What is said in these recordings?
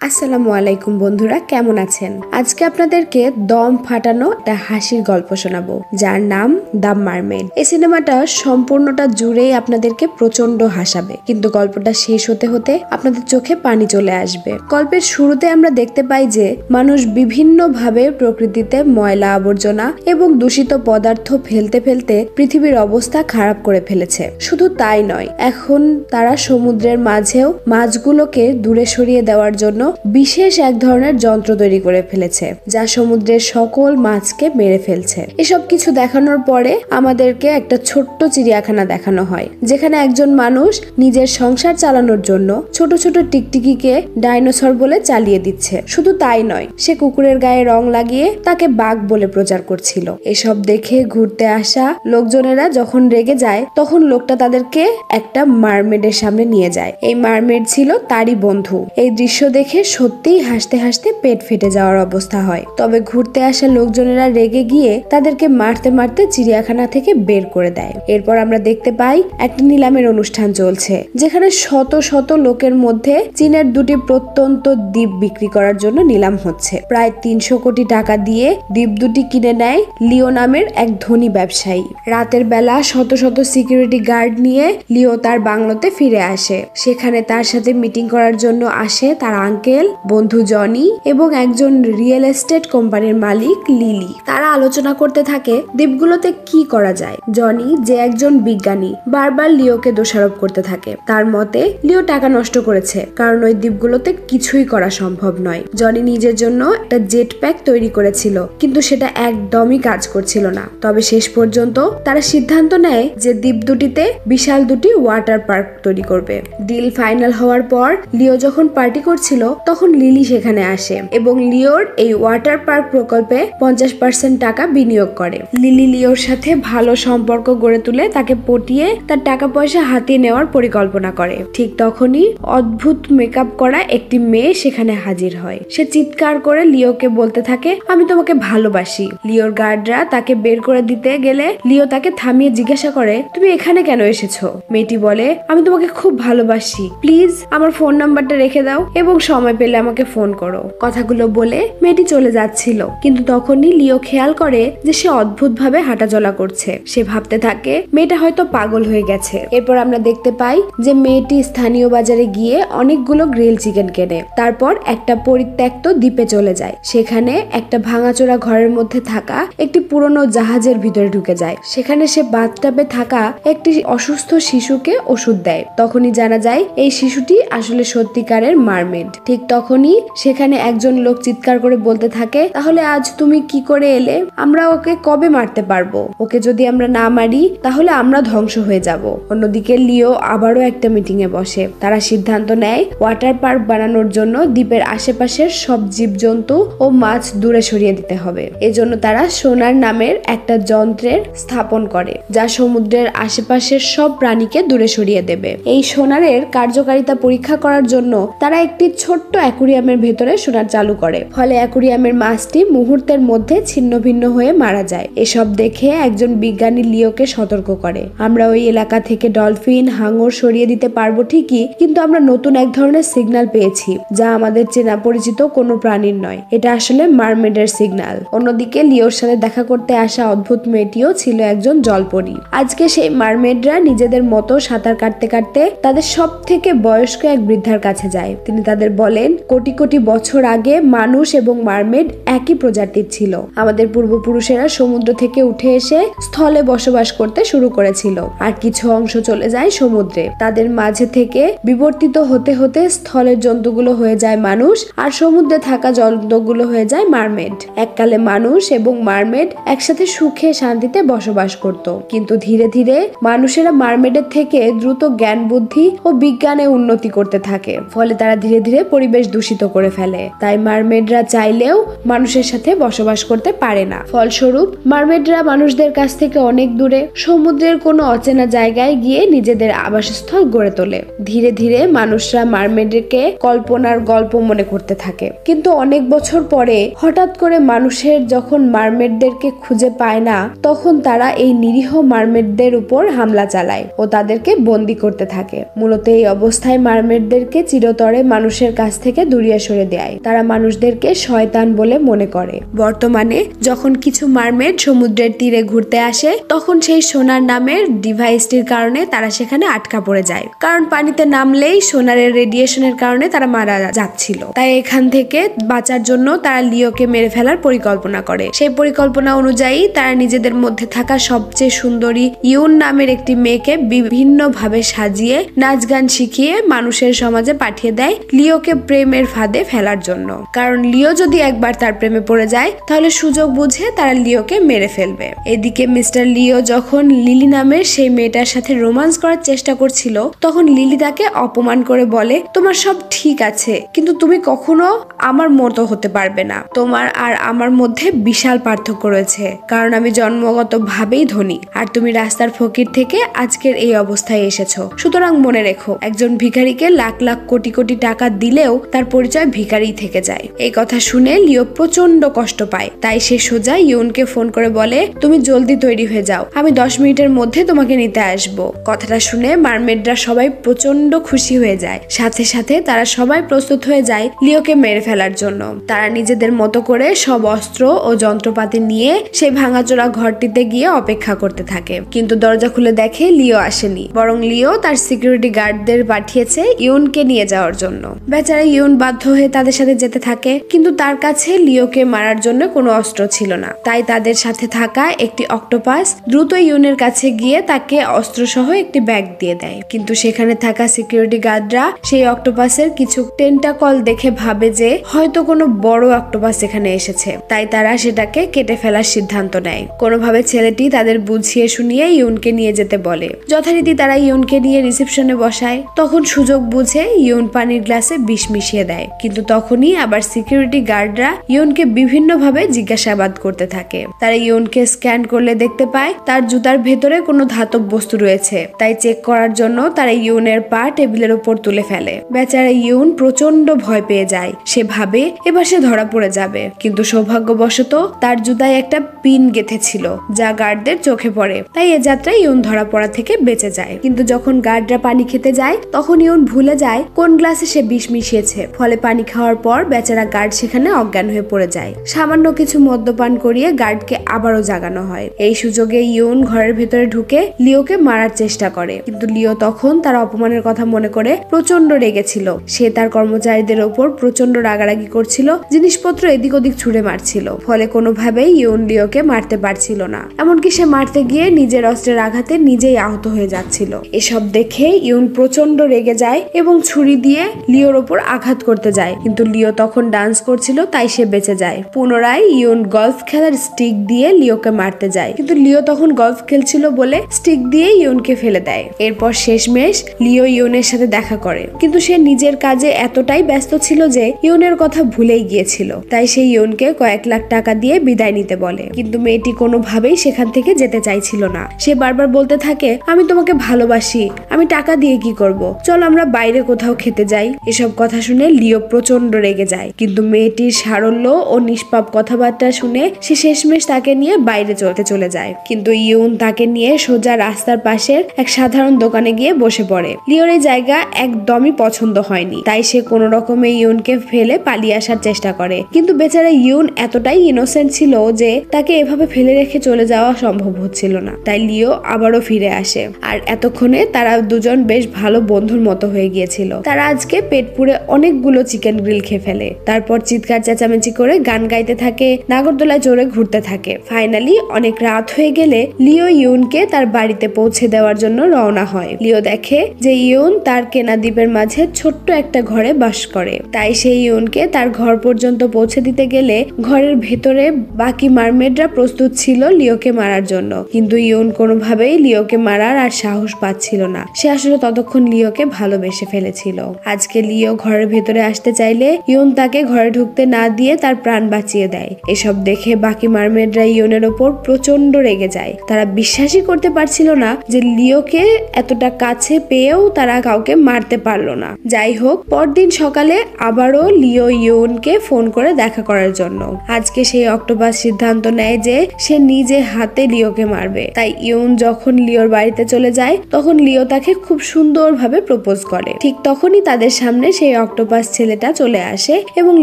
আসসালামু আলাইকুম বন্ধুরা, কেমন আছেন? আজকে আপনাদেরকে দম ফাটানো একটা হাসির গল্প শোনাবো, যার নাম দ্য মারমেড। এই সিনেমাটা সম্পূর্ণটা জুড়েই আপনাদেরকে প্রচন্ড হাসাবে, কিন্তু গল্পটা শেষ হতে হতে আপনাদের চোখে পানি চলে আসবে। গল্পের শুরুতে আমরা দেখতে পাই যে মানুষ বিভিন্ন ভাবে প্রকৃতিতে ময়লা আবর্জনা এবং দূষিত পদার্থ ফেলতে ফেলতে পৃথিবীর অবস্থা খারাপ করে ফেলেছে। শুধু তাই নয়, এখন তারা সমুদ্রের মাঝেও মাছগুলোকে দূরে সরিয়ে দেওয়ার জন্য বিশেষ এক ধরনের যন্ত্র তৈরি করে ফেলেছে, যা সমুদ্রের সকল মাছকে মেরে ফেলছে। এসব কিছু দেখানোর পরে আমাদেরকে একটা ছোট্ট চিড়িয়াখানা দেখানো হয়, যেখানে একজন মানুষ নিজের সংসার চালানোর জন্য ছোট ছোট টিকটিকিকে ডাইনোসর বলে চালিয়ে দিচ্ছে। শুধু তাই নয়, সে কুকুরের গায়ে রং লাগিয়ে তাকে বাঘ বলে প্রচার করছিল। এসব দেখে ঘুরতে আসা লোকজনেরা যখন রেগে যায়, তখন লোকটা তাদেরকে একটা মারমেডের সামনে নিয়ে যায়। এই মারমেড ছিল তারই বন্ধু। এই দৃশ্য দেখে সত্যিই হাসতে হাসতে পেট ফেটে যাওয়ার অবস্থা হয়। তবে ঘুরতে আসা লোকজনেরা রেগে গিয়ে তাদেরকে মারতে মারতে চিড়িয়াখানা থেকে বের করে দেয়। এরপর আমরা দেখতে পাই একটা নিলামের অনুষ্ঠান চলছে, যেখানে শত শত লোকের মধ্যে চীনের দুটি প্রত্যন্ত দ্বীপ বিক্রি করার জন্য নিলাম হচ্ছে। প্রায় 300 কোটি টাকা দিয়ে দ্বীপ দুটি কিনে নেয় লিও নামের এক ধনী ব্যবসায়ী। রাতের বেলা শত শত সিকিউরিটি গার্ড নিয়ে লিও তার বাংলোতে ফিরে আসে। সেখানে তার সাথে মিটিং করার জন্য আসে তার আঙ্কেল, বন্ধু জনি এবং একজন রিয়েল এস্টেট কোম্পানির মালিক লিলি। তারা আলোচনা করতে থাকে দ্বীপগুলোতে কি করা যায়। জনি, যে একজন বিজ্ঞানী, বারবার লিওকে দোষারোপ করতে থাকে। তার মতে লিও টাকা নষ্ট করেছে, কারণ ওই দ্বীপগুলোতে কিছুই করা সম্ভব নয়। জনি নিজের জন্য একটা জেট প্যাক তৈরি করেছিল, কিন্তু সেটা একদমই কাজ করছিল না। তবে শেষ পর্যন্ত তারা সিদ্ধান্ত নেয় যে দ্বীপ দুটিতে বিশাল দুটি ওয়াটার পার্ক তৈরি করবে। ডিল ফাইনাল হওয়ার পর লিও যখন পার্টি করছিল, তখন লিলি সেখানে আসে এবং লিওর এই ওয়াটার পার্ক প্রকল্পে 50% টাকা বিনিয়োগ করে। লিলি লিওর সাথে ভালো সম্পর্ক গড়ে তুলে তাকে পটিয়ে তার টাকা পয়সা হাতিয়ে নেওয়ার পরিকল্পনা করে। ঠিক তখনই অদ্ভুত মেকআপ করা একটি মেয়ে সেখানে হাজির হয়। সে চিৎকার করে লিওকে বলতে থাকে, আমি তোমাকে ভালোবাসি। লিওর গার্ডরা তাকে বের করে দিতে গেলে লিও তাকে থামিয়ে জিজ্ঞাসা করে, তুমি এখানে কেন এসেছো? মেয়েটি বলে, আমি তোমাকে খুব ভালোবাসি, প্লিজ আমার ফোন নাম্বারটা রেখে দাও এবং সময় পেলে আমাকে ফোন করো। কথাগুলো বলে মেয়েটি চলে যাচ্ছিল, কিন্তু তখনই লিও খেয়াল করে যে সে অদ্ভুত ভাবে হাঁটাচলা করছে। সে ভাবতে থাকে মেয়েটা হয়তো পাগল হয়ে গেছে। এরপর আমরা দেখতে পাই যে মেয়েটি স্থানীয় বাজারে গিয়ে অনেকগুলো গ্রিল চিকেন কেনে। তারপর একটা পরিত্যক্ত দ্বীপে চলে যায়। সেখানে একটা ভাঙাচোরা ঘরের মধ্যে থাকা একটি পুরনো জাহাজের ভিতরে ঢুকে যায়। সেখানে সে বাথটাবে থাকা একটি অসুস্থ শিশুকে ওষুধ দেয়। তখনই জানা যায় এই শিশুটি আসলে সত্যিকারের মারমেড। ঠিক তখনই সেখানে একজন লোক চিৎকার করে বলতে থাকে, তাহলে আজ তুমি কি করে এলে? আমরা ওকে কবে মারতে পারবো? ওকে যদি আমরা না মারি তাহলে আমরা ধ্বংস হয়ে যাব। অন্যদিকে লিও আবারও একটা মিটিং এ বসে। তারা সিদ্ধান্ত নেয় ওয়াটার পার্ক বানানোর জন্য দ্বীপের আশেপাশের সব জীবজন্তু ও মাছ দূরে সরিয়ে দিতে হবে। এজন্য তারা সোনার নামের একটা যন্ত্রের স্থাপন করে, যা সমুদ্রের আশেপাশের সব প্রাণীকে দূরে সরিয়ে দেবে। এই সোনারের কার্যকারিতা পরীক্ষা করার জন্য তারা একটি ছোট্ট অ্যাকুরিয়ামের ভেতরে সোনার চালু করে। ফলে অ্যাকুরিয়ামের মাছটি মুহূর্তের মধ্যে ছিন্ন ভিন্ন হয়ে মারা যায়। এসব দেখে একজন বিজ্ঞানী লিওকে সতর্ক করে, আমরা ওই এলাকা থেকে ডলফিন, হাঙর সরিয়ে দিতে পারবো ঠিকই, কিন্তু আমরা নতুন এক ধরনের সিগন্যাল পেয়েছি, যা আমাদের চেনা পরিচিত কোনো প্রাণীর নয়। এটা আসলে মারমেডের সিগন্যাল। অন্যদিকে লিওর সাথে দেখা করতে আসা অদ্ভুত মেয়েটিও ছিল একজন জলপরী। আজকে সেই মারমেডরা নিজেদের মতো সাঁতার কাটতে কাটতে তাদের সব থেকে বয়স্ক এক বৃদ্ধার কাছে যায়। তিনি তাদের বলেন, কোটি কোটি বছর আগে মানুষ এবং মারমেড একই প্রজাতির ছিল। আমাদের পূর্বপুরুষেরা সমুদ্র থেকে উঠে এসে স্থলে বসবাস করতে শুরু করেছিল, আর কিছু অংশ চলে যায় সমুদ্রে। তাদের মাঝে থেকে বিবর্তিত হতে হতে স্থলের জন্তুগুলো হয়ে যায় মানুষ, আর সমুদ্রে থাকা জন্তুগুলো হয়ে যায় মারমেড। এককালে মানুষ এবং মারমেড একসাথে সুখে শান্তিতে বসবাস করত, কিন্তু ধীরে ধীরে মানুষেরা মারমেডের থেকে দ্রুত জ্ঞান, বুদ্ধি ও বিজ্ঞানে উন্নতি করতে থাকে। ফলে তারা ধীরে ধীরে পরিবেশ দূষিত করে ফেলে। তাই মারমেডরা চাইলেও মানুষের সাথে বসবাস করতে পারে না। ফলস্বরূপ মারমেডরা মানুষদের কাছ থেকে অনেক দূরে সমুদ্রের কোনো অচেনা জায়গায় গিয়ে নিজেদের আবাসস্থল গড়ে তোলে। ধীরে ধীরে মানুষরা মারমেডকে কল্পনার গল্প মনে করতে থাকে। কিন্তু অনেক বছর পরে হঠাৎ করে মানুষের যখন মারমেডদেরকে খুঁজে পায় না, তখন তারা এই নিরীহ মারমেডদের উপর হামলা চালায় ও তাদেরকে বন্দী করতে থাকে। মূলত এই অবস্থায় মারমেডদেরকে চিরতরে মানুষের কাছ থেকে দূরিয়ে সরে দেয়। তারা মানুষদেরকে শয়তান বলে মনে করে। বর্তমানে যখন কিছু মারমেড সমুদ্রের তীরে ঘুরতে আসে, তখন সেই সোনার নামের ডিভাইসটির কারণে তারা সেখানে আটকা পড়ে যায়, কারণ পানিতে নামলেই সোনারের রেডিয়েশনের কারণে তারা মারা যাচ্ছিল। তাই এখান থেকে বাঁচার জন্য তারা লিওকে মেরে ফেলার পরিকল্পনা করে। সেই পরিকল্পনা অনুযায়ী তারা নিজেদের মধ্যে থাকা সবচেয়ে সুন্দরী ইউন নামের একটি মেয়েকে বিভিন্ন ভাবে সাজিয়ে নাচ গান শিখিয়ে মানুষের সমাজে পাঠিয়ে দেয় লিওকে প্রেমের ফাঁদে ফেলার জন্য। কারণ লিও যদি একবার তার প্রেমে পড়ে যায়, তাহলে সুযোগ বুঝে তারা লিওকে মেরে ফেলবে। এদিকে মিস্টার লিও যখন লিলি নামের সেই মেয়েটার সাথে রোমান্স করার চেষ্টা করছিল, তখন লিলি তাকে অপমান করে বলে, তোমার সব ঠিক আছে, কিন্তু তুমি কখনো আমার মতো হতে পারবে না। তোমার আর আমার মধ্যে বিশাল পার্থক্য রয়েছে, কারণ আমি জন্মগত ভাবেই ধনী, আর তুমি রাস্তার ফকির থেকে আজকের এই অবস্থায় এসেছো। সুতরাং মনে রেখো, একজন ভিখারিকে লাখ লাখ কোটি কোটি টাকা দিলেও তার পরিচয় ভিখারি থেকে যায়। এই কথা শুনে লিও প্রচন্ড কষ্ট পায়। তাই সে সোজা ইউনকে ফোন করে বলে, তুমি জলদি তৈরি হয়ে যাও, আমি 10 মিনিটের মধ্যে তোমাকে নিতে আসবো। কথাটা শুনে মারমেডরা সবাই প্রচন্ড খুশি হয়ে যায়। সাথে সাথে তারা সবাই প্রস্তুত হয়ে যায় লিওকে মেরে ফেলার জন্য। তারা নিজেদের মতো করে সব অস্ত্র ও যন্ত্রপাতি নিয়ে সেই ভাঙাচোরা ঘরটিতে গিয়ে অপেক্ষা করতে থাকে। কিন্তু দরজা খুলে দেখে লিও আসেনি, বরং লিও তার সিকিউরিটি গার্ডদের পাঠিয়েছে ইউনকে নিয়ে যাওয়ার জন্য। বেচারা ইউন বাধ্য হয়ে তাদের সাথে যেতে থাকে, কিন্তু তার কাছে লিওকে মারার জন্য কোনো অস্ত্র ছিল না। তাই তাদের সাথে থাকা একটি অক্টোপাস দ্রুত ইউনের কাছে গিয়ে তাকে অস্ত্র সহ একটি ব্যাগ দিয়ে দেয়। কিন্তু সেখানে থাকা সিকিউরিটি গার্ডরা সেই অক্টোপাসের কিছু টেন্টাকল দেখে ভাবে যে হয়তো কোনো বড় অক্টোপাস এখানে এসেছে, তাই তারা সেটাকে কেটে ফেলার সিদ্ধান্ত নেয়। কোনোভাবে ছেলেটি তাদের বুঝিয়ে শুনিয়ে ইউনকে নিয়ে যেতে বলে। যথারীতি তারা ইউনকে নিয়ে রিসেপশনে বসায়। তখন সুযোগ বুঝে ইউন পানির গ্লাসে বিষ মিশিয়ে দেয়, কিন্তু তখনই আবার সিকিউরিটি গার্ডরা ইউনকে বিভিন্ন ভাবে জিজ্ঞাসাবাদ করতে থাকে। তারা ইউনকে স্ক্যান করলে দেখতে পায় তার জুতার ভেতরে কোনো ধাতব বস্তু রয়েছে। তাই চেক করার জন্য তারা ইউনের পা টেবিলের উপর তুলে ফেলে। বেচারা ইউন প্রচন্ড ভয় পেয়ে যায়। সে ভাবে এবার সে ধরা পড়ে যাবে, কিন্তু সৌভাগ্যবশত তার জুতায় একটা পিন গেঁথে ছিল, যা গার্ডদের চোখে পড়ে। তাই এ যাত্রায় ইউন ধরা পড়া থেকে বেঁচে যায়। কিন্তু যখন গার্ডরা পানি খেতে যায়, তখন ইউন ভুলে যায় কোন গ্লাসে সে বিষ মিশিয়েছে। ফলে পানি খাওয়ার পর বেচারা গার্ড সেখানে অজ্ঞান হয়ে পড়ে যায়। সামান্য কিছু মদ্যপান করিয়ে গার্ডকে আবারও জাগানো হয়। এই সুযোগে ইউন ঘরের ভেতরে ঢুকে লিওকে মারার চেষ্টা করে, কিন্তু লিও তখন তার অপমানের কথা মনে করে প্রচন্ড রেগেছিল। সে তার কর্মচারীদের ওপর প্রচন্ড রাগারাগি করছিল, জিনিসপত্র এদিক ওদিক ছুড়ে মারছিল। ফলে কোনোভাবেই ইউন লিওকে মারতে পারছিল না। এমনকি সে মারতে গিয়ে নিজের অস্ত্রের আঘাতে নিজেই আহত হয়ে যাচ্ছিল। এসব দেখে ইউন প্রচন্ড রেগে যায় এবং ছুরি দিয়ে লিওর ওপর আঘাত করতে যায়, কিন্তু লিও তখন ডান্স করছিল, তাই সে বেঁচে যায়। পুনরায় ইউন গলফ খেলার স্টিক দিয়ে লিওকে মারতে যায়, কিন্তু লিও তখন গলফ খেলছিল বলে স্টিক দিয়ে ইউনকে ফেলে দেয়। এরপর শেষমেশ লিও ইউনের সাথে দেখা করে, কিন্তু সে নিজের কাজে এতটাই ব্যস্ত ছিল যে ইউনের কথা ভুলেই গিয়েছিল। তাই সে ইউনকে কয়েক লাখ টাকা দিয়ে বিদায় নিতে বলে, কিন্তু মেয়েটি কোনোভাবেই সেখান থেকে যেতে চাইছিল না। সে বারবার বলতে থাকে, আমি তোমাকে ভালোবাসি, আমি টাকা দিয়ে কি করব, চল আমরা বাইরে কোথাও খেতে যাই। এসব কথা শুনে লিও প্রচন্ড রেগে যায়, কিন্তু মেয়েটির সারল্য ও নিষ্পাপ কথাবার্তা শুনে সে শেষমেশ তাকে নিয়ে বাইরে চলে যায়। কিন্তু ইউন তাকে নিয়ে সোজা রাস্তার পাশের এক সাধারণ দোকানে গিয়ে বসে পড়ে। লিওর এই জায়গা একদমই পছন্দ হয়নি, তাই সে কোনো রকমে ইউনকে ফেলে পালিয়ে আসার চেষ্টা করে। কিন্তু বেচারা ইউন এতটাই ইনোসেন্ট ছিল যে তাকে এভাবে ফেলে রেখে চলে যাওয়া সম্ভব হচ্ছিল না। তাই লিও আবারও ফিরে আসে, আর এতক্ষণে তারা দুজন বেশ ভালো বন্ধুর মতো হয়ে গিয়েছিল। তারা আজকে পেট পুড়ে অনেকগুলো চিকেন গ্রিল খেয়ে ফেলে। তারপর চিৎকার চেঁচামেচি করে গান গাইতে থাকে, নাগরদোলায় চড়ে ঘুরতে থাকে। ফাইনালি অনেক রাত হয়ে গেলে লিও ইউনকে তার বাড়িতে পৌঁছে দেওয়ার জন্য রওনা হয়। লিও দেখে যে ইউন তার কেনা দ্বীপের মাঝে ছোট্ট একটা ঘরে বাস করে। তাই সেই ইউনকে তার ঘর পর্যন্ত পৌঁছে দিতে গেলে ঘরের ভেতরে বাকি মারমেডরা প্রস্তুত ছিল লিওকে মারার জন্য, কিন্তু ইউন কোনোভাবেই লিওকে মারার আর সাহস পাচ্ছিল না। সে আসলে ততক্ষণ লিওকে ভালোবেসে ফেলেছিল। আজকে লিও ঘরের ভেতরে আসতে চাইলে ইউন তাকে ঘরে ঢুকতে না দিয়ে তার প্রাণ বাঁচিয়ে দেয়। এসব দেখে বাকি মারমেডরা ইউনের ওপর প্রচন্ড রেগে যায়। তারা বিশ্বাসই করতে পারছিল না যে লিওকে এতটা কাছে পেয়েও তারা কাউকে মারতে পারলো না। যাই হোক, পরদিন সকালে আবারও লিও ইউনকে ফোন করে দেখা করার জন্য। আজকে সেই অক্টোপাস সিদ্ধান্ত নেয় যে সে নিজে হাতে লিওকে মারবে। তাই ইউন যখন লিওর বাড়িতে চলে যায়, তখন লিও তাকে খুব সুন্দরভাবে প্রপোজ করে। ঠিক তখনই তাদের সামনে সেই অক্টোপাস ছেলেটা চলে আসে এবং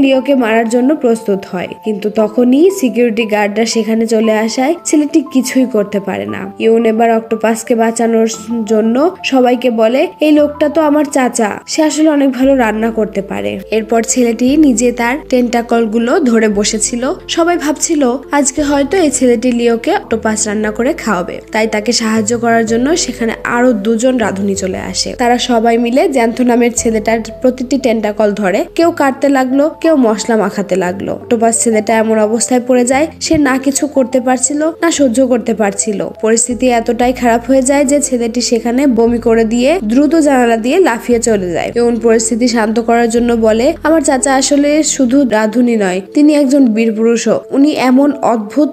লিওকে মারার জন্য প্রস্তুত হয়, কিন্তু তখনই সিকিউরিটি গার্ডরা সেখানে চলে আসায় ছেলেটি কিছুই করতে পারে না। ইউন এবার অক্টোপাসকে বাঁচানোর জন্য সবাইকে বলে, এই লোকটা তো আমার চাচা, সে আসলে অনেক ভালো রান্না করতে পারে। এরপর ছেলেটি নিজে তার টেন্টাকল গুলো ধরে বসেছিল। সবাই ভাবছিল আজকে হয়তো এই ছেলেটি লিওকে অক্টোপাস রান্না করে খাওয়াবে, তাই তাকে সাহায্য করার জন্য সেখানে আরো দুজন রাঁধুনি চলে আসে। তারা সবাই মিলে জ্যান্থো নামের ছেলেটার প্রতিটি টেন্টাকল ধরে, কেউ কাটতে লাগলো, কেউ মশলা মাখাতে লাগলো। অক্টোপাস ছেলেটা এমন অবস্থায় পড়ে যায়, সে না কিছু করতে পারছিল না সহ্য করতে পারছিল। পরিস্থিতি এতটাই খারাপ হয়ে যায় যে ছেলেটি সেখানে বমি করে দিয়ে দ্রুত জানালা দিয়ে লাফিয়ে চলে যায়। এমন পরিস্থিতি শান্ত করার জন্য বলে, আমার চাচা আসলে শুধু রাঁধুনি নয়, তিনি একজন বীর পুরুষও। উনি এমন অদ্ভুত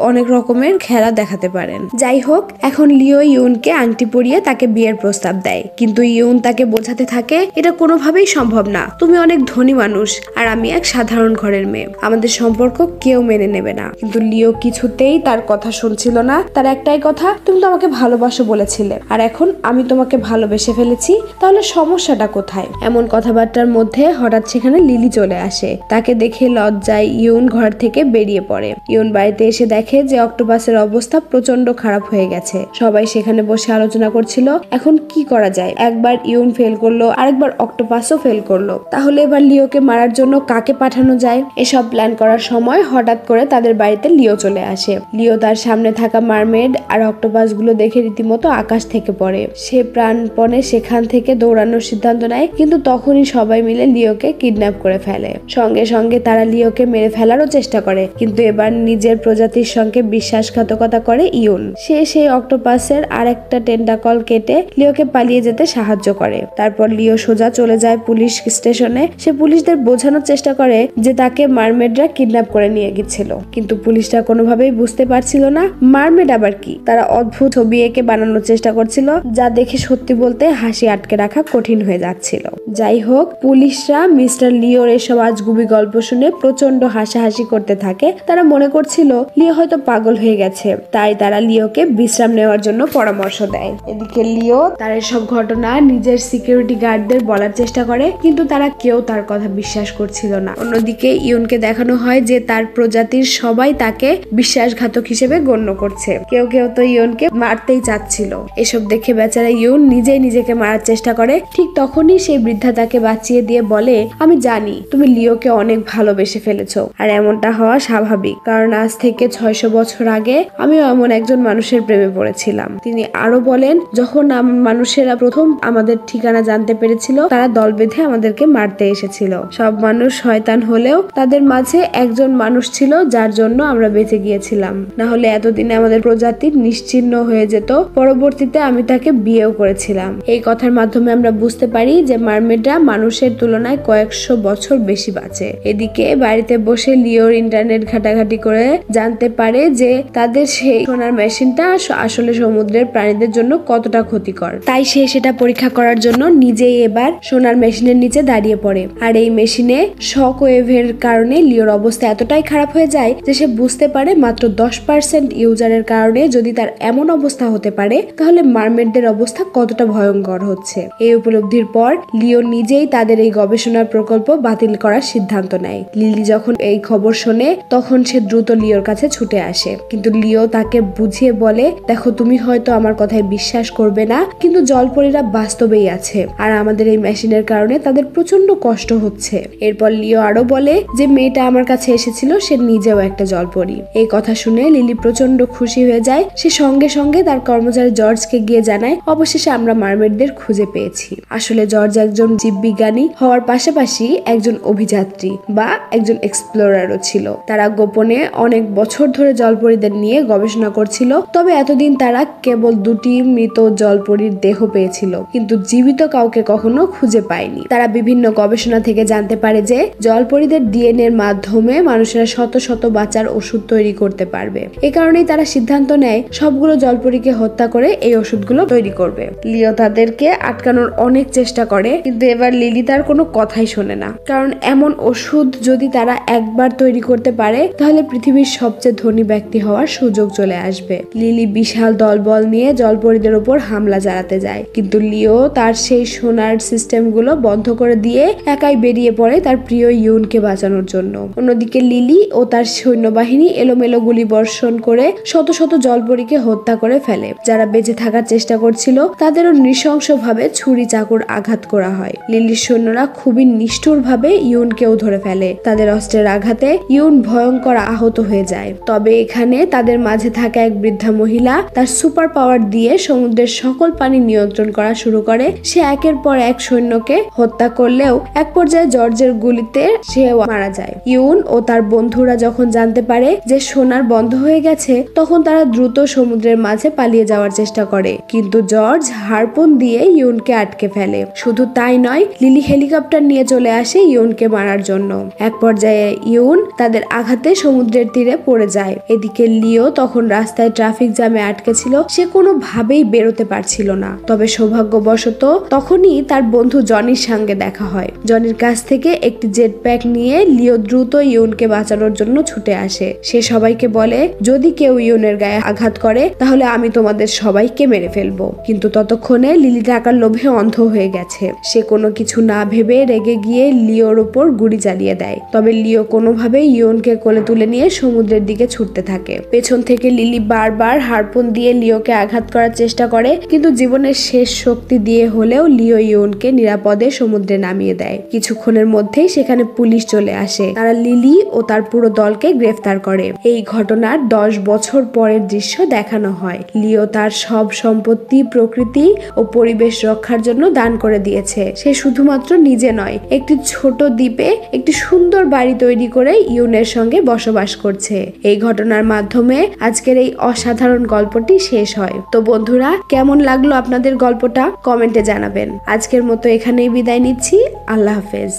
অনেক রকমের খেলা দেখাতে পারেন। যাই হোক, এখন লিও ইউনকে আংটি পরিয়ে তাকে বিয়ের প্রস্তাব দেয়, কিন্তু ইউন তাকে বোঝাতে থাকে এটা কোনোভাবেই সম্ভব না, তুমি অনেক ধনী মানুষ আর আমি এক সাধারণ ঘরের মেয়ে, আমাদের সম্পর্ক কেউ মেনে নেবে না। কিন্তু লিও কিছুতেই তার কথা শুনছিল না। তার একটাই কথা, তুমি তো আমাকে ভালোবাসো বলেছিলে, আর এখন আমি তোমাকে ভালোবেসে ফেলেছি, তাহলে সমস্যাটা কোথায়? এমন কথাবার্তার মধ্যে হঠাৎ সেখানে লিলি চলে আসে। তাকে দেখে লজ্জায় ইউন ঘর থেকে বেরিয়ে পড়ে। ইউন বাড়িতে এসে দেখে যে অক্টোপাসের অবস্থা প্রচন্ড খারাপ হয়ে গেছে। সবাই সেখানে বসে আলোচনা করছিল এখন কি করা যায়। একবার ইউন ফেল করলো, আরেকবার অক্টোপাসও ফেল করলো, তাহলে এবার লিওকে মারার জন্য কাকে পাঠানো যায়? এসব প্ল্যান করার সময় হঠাৎ করে তাদের বাড়িতে লিও চলে আসে। লিও তার সামনে থাকা মারমেড আর অক্টোপাস গুলো দেখে রীতিমতো আকাশ থেকে পড়ে। সে প্রাণপণে সেখান থেকে দৌড়ানোর সিদ্ধান্ত নেয়, কিন্তু তখনই সবাই মিলে লিওকে কিডন্যাপ করে ফেলে। সঙ্গে সঙ্গে তারা লিওকে মেরে ফেলারও চেষ্টা করে, কিন্তু এবার নিজের প্রজাতির সঙ্গে বিশ্বাসঘাতকতা করে ইউন। সে সেই অক্টোপাসের আরেকটা টেন্টাকল কেটে লিওকে পালিয়ে যেতে সাহায্য করে। তারপর লিও সোজা চলে যায় পুলিশ স্টেশনে। সে পুলিশদের বোঝানোর চেষ্টা করে যে তাকে মারমেডরা কিডন্যাপ করে নিয়ে গেছিল, কিন্তু পুলিশরা কোনোভাবেই বুঝতে পারছিল না মারমেড আবার কি। তারা অদ্ভুত ছবি এঁকে বানানোর চেষ্টা করছিল, যা দেখে সত্যি বলতে হাসি আটকে রাখা কঠিন হয়ে যাচ্ছিল। যাই হোক, পুলিশরা মিস্টার লিওর এসব আজগুবি গল্প শুনে প্রচন্ড হাসাহাসি করতে থাকে। তারা মনে করছিল লিও হয়তো পাগল হয়ে গেছে, তাই তারা লিওকে বিশ্রাম নেওয়ার জন্য পরামর্শ দেয়। এদিকে লিও তার এসব ঘটনা নিজের সিকিউরিটি গার্ডদের বলার চেষ্টা করে, কিন্তু তারা কেউ তার কথা বিশ্বাস করছিল না। অন্যদিকে ইউনকে দেখানো হয় যে তার প্রজাতির সবাই তাকে বিশ্বাসঘাতক হিসেবে গণ্য করছে। কেউ কেউ তো ইউনকে মারতেই চাচ্ছিল। এসব দেখে বেচারা ইউন নিজেই নিজেকে মারার চেষ্টা করে। ঠিক তখনই সেই বৃদ্ধা তাকে বাঁচিয়ে দিয়ে বলে, আমি জানি তুমি লিওকে অনেক ভালোবেসে ফেলেছো, আর এমনটা হওয়া স্বাভাবিক, কারণ আজ থেকে 600 বছর আগে আমিও এমন একজন মানুষের প্রেমে পড়েছিলাম। তিনি আরো বলেন, যখন মানুষেরা প্রথম আমাদের ঠিকানা জানতে পেরেছিল, তারা দল বেঁধে আমাদেরকে মারতে এসেছিল। সব মানুষ শয়তান হলেও তাদের মাঝে একজন মানুষ ছিল যার জন্য আমরা বেঁচে গিয়েছিলাম, না হলে এতদিনে আমাদের প্রজাতি নিশ্চিহ্ন হয়ে যেত। পরবর্তীতে আমি তাকে বিয়েও করেছিলাম। এই কথার মাধ্যমে আমরা বুঝতে পারি যে মারমেডরা মানুষের তুলনায় কয়েকশো বছর বেশি বাঁচে। এদিকে বাড়িতে বসে লিওর ইন্টারনেট ঘাটাঘাটি করে জানতে পারে যে তাদের সেই সোনার মেশিনটা আসলে সমুদ্রের প্রাণীদের জন্য কতটা ক্ষতিকর। তাই সে সেটা পরীক্ষা করার জন্য নিজেই এবার সোনার মেশিনের নিচে দাঁড়িয়ে পড়ে। আর এই মেশিনে শক ওয়েভের কারণে লিওর অবস্থা এতটাই খারাপ হয়ে যায় যে সে বুঝতে পারে মাত্র 10% ইউজারের কারণে যদি তার এমন অবস্থা হতে পারে, তাহলে মারমেডদের অবস্থা কতটা ভয়ঙ্কর হচ্ছে। এই উপলব্ধির পর লিও নিজেই তাদের এই গবেষণার প্রকল্প বাতিল করার সিদ্ধান্ত নেয়। লিলি যখন এই খবর শোনে, তখন সে দ্রুত লিওর কাছে ছুটে আসে, কিন্তু লিও তাকে বুঝিয়ে বলে, দেখো তুমি হয়তো আমার কথায় বিশ্বাস করবে না, কিন্তু জলপরীরা বাস্তবেই আছে, আর আমাদের এই মেশিনের কারণে তাদের প্রচন্ড কষ্ট হচ্ছে। এরপর লিও আরো বলে যে মেয়েটা আমার কাছে এসেছিল সে নিজেও একটা জলপরী। এই কথা শুনে লিলি প্রচন্ড খুশি হয়ে যায়। সে সঙ্গে সঙ্গে তার কর্মচারী জর্জকে গিয়ে জানায়, অবশেষে আমরা মারমেডদের খুঁজে পেয়েছি। আসলে জর্জ একজন জীববিজ্ঞানী হওয়ার পাশাপাশি একজন অভিযাত্রী বা একজন এক্সপ্লোরারও ছিল। তারা গোপনে অনেক বছর ধরে জলপরীদের নিয়ে গবেষণা করছিল। তবে এতদিন তারা কেবল 2টি মৃত জলপরীর দেহ পেয়েছিল, কিন্তু জীবিত কাউকে কখনো খুঁজে পায়নি। তারা বিভিন্ন গবেষণা থেকে জানতে পারে যে জলপরীদের ডিএনএ এর মাধ্যমে মানুষেরা শত শত বাঁচার ওষুধ তৈরি করতে পারবে। এই কারণেই তারা সিদ্ধান্ত নেয় সবগুলো জলপরীকে হত্যা করে এই ওষুধগুলো তৈরি করবে। লিও তাদেরকে আটকানোর অনেক চেষ্টা করে, কিন্তু এবার লিলি তার কোনো কথাই শোনে না, কারণ এমন ওষুধ যদি তারা একবার তৈরি করতে পারে, তাহলে পৃথিবীর সবচেয়ে ধনী ব্যক্তি হওয়ার সুযোগ চলে আসবে। লিলি বিশাল দলবল নিয়ে জলপরীদের উপর হামলা চালাতে যায়, কিন্তু লিও তার সেই সোনার সিস্টেমগুলো বন্ধ করে দিয়ে একাই বেরিয়ে পড়ে তার প্রিয় ইউনকে বাঁচানোর জন্য। অন্যদিকে লিলি ও তার সৈন্যবাহিনী এলোমেলো গুলি বর্ষণ করে শত শত জলপরীকে হত্যা করে ফেলে। যারা বেঁচে থাকার চেষ্টা করছিল তাদেরও নৃশংসভাবে ছুরি চাকুর আঘাত করা হয়। লিলির সৈন্যরা খুবই নিষ্ঠুরভাবে ইউনকেও ধরে ফেলে। তাদের অস্ত্রের আঘাতে ইউন ভয়ঙ্কর আহত হয়ে যায়। তবে এখানে তাদের মাঝে থাকা এক বৃদ্ধা মহিলা তার সুপার পাওয়ার দিয়ে সমুদ্রের সকল পানি নিয়ন্ত্রণ করা শুরু করে। সে একের পর এক সৈন্যকে হত্যা করলেও এক পর্যায়ে জর্জের গুলিতে সে মারা যায়। ইউন ও তার বন্ধুরা যখন জানতে পারে যে সোনার বন্ধ হয়ে গেছে, তখন তারা দ্রুত সমুদ্রের মাঝে পালিয়ে যাওয়ার চেষ্টা করে, কিন্তু জর্জ হারপুন দিয়ে ইউনকে আটকে ফেলে। শুধু তাই নয়, লিলি হেলিকপ্টার নিয়ে চলে আসে ইউনকে মারার জন্য। এক পর্যায়ে ইউন তাদের আঘাতে সমুদ্রের তীরে পড়ে যায়। এদিকে লিও তখন রাস্তায় ট্রাফিক জ্যামে আটকে ছিল। সে কোনোভাবেই বেরোতে পারছিল না। তবে সৌভাগ্যবশত তখনই তার বন্ধু জনির সঙ্গে দেখা হয়। জনির কাছ থেকে একটি জেট প্যাক নিয়ে লিও দ্রুত ইউনকে বাঁচানোর জন্য ছুটে আসে। সে সবাইকে বলে, যদি কেউ ইউনের গায়ে আঘাত করে তাহলে আমি তোমাদের সবাইকে মেরে ফেলবো। কিন্তু ততক্ষণে লিলি টাকার লোভে অন্ধ হয়ে গেছে। সে কোনো কিছু না ভেবে রেগে গিয়ে লিওর উপর গুলি চালিয়ে দেয়। তবে লিও কোনোভাবে ইউনকে কোলে তুলে নিয়ে সমুদ্রের দিকে ছুটতে থাকে। পেছন থেকে লিলি বারবার হারপুন দিয়ে লিওকে আঘাত করার চেষ্টা করে, কিন্তু জীবনের শেষ শক্তি দিয়ে হলেও লিও ইউনকে নিরাপদে সমুদ্রে নামিয়ে দেয়। কিছুক্ষণের মধ্যেই সেখানে পুলিশ চলে আসে। তারা লিলি ও তার পুরো দলকে গ্রেফতার করে। এই ঘটনার 10 বছর পরের দৃশ্য দেখানো হয়। লিও তার সব সম্পত্তি, প্রকৃতি ও পরিবেশ রক্ষার জন্য দান করে দিয়েছে। সে শুধুমাত্র নিজে নয়, একটি ছোট দ্বীপে একটি সুন্দর বাড়ি তৈরি করে ইউনের সঙ্গে বসবাস করছে। এই ঘটনার মাধ্যমে আজকের এই অসাধারণ গল্পটি শেষ হয়। তো বন্ধুরা, কেমন লাগলো আপনাদের গল্পটা কমেন্টে জানাবেন। আজকের মতো এখানেই বিদায় নিচ্ছি। আল্লাহ হাফেজ।